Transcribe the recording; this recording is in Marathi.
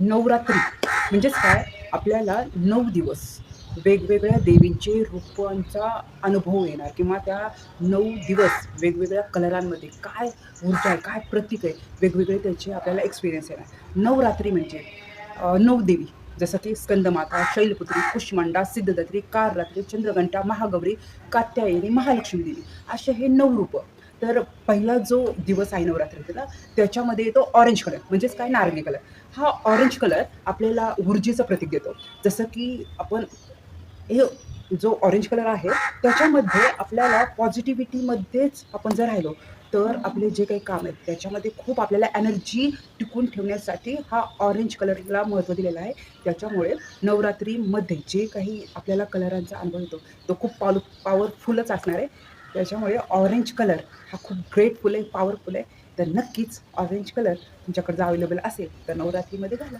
नवरात्री म्हणजेच काय, आपल्याला 9 दिवस वेगवेगळ्या देवींचे रूपांचा अनुभव येणार किंवा त्या 9 दिवस वेगवेगळ्या कलरांमध्ये काय ऊर्जा आहे, काय प्रतीक आहे, वेगवेगळे त्याचे आपल्याला एक्सपिरियन्स येणार. नवरात्री म्हणजे 9 देवी जसं की स्कंदमाता, शैलपुत्री, कुष्मांडा, सिद्धदात्री, कालरात्री, चंद्रघंटा, महागौरी, कात्यायनी, महालक्ष्मी देवी असे हे 9 रूपं. तर पहिला जो दिवस आहे नवरात्रीचा त्याच्यामध्ये येतो ऑरेंज कलर म्हणजेच काय नारंगी कलर. हा ऑरेंज कलर आपल्याला ऊर्जेचं प्रतीक देतो. जसं की आपण हे जो ऑरेंज कलर आहे त्याच्यामध्ये आपल्याला पॉझिटिव्हिटीमध्येच आपण जर राहिलो तर आपले जे काही काम आहेत त्याच्यामध्ये खूप आपल्याला एनर्जी टिकून ठेवण्यासाठी हा ऑरेंज कलरला महत्त्व दिलेलं आहे. त्याच्यामुळे नवरात्रीमध्ये जे काही आपल्याला कलरांचा अनुभव येतो तो खूप पॉवरफुलच असणार आहे. त्याच्यामुळे ऑरेंज कलर हा खूप ग्रेटफुल आहे, पॉवरफुल आहे. तर नक्कीच ऑरेंज कलर तुमच्याकडे जर अवेलेबल असेल तर नवरात्रीमध्ये घाला.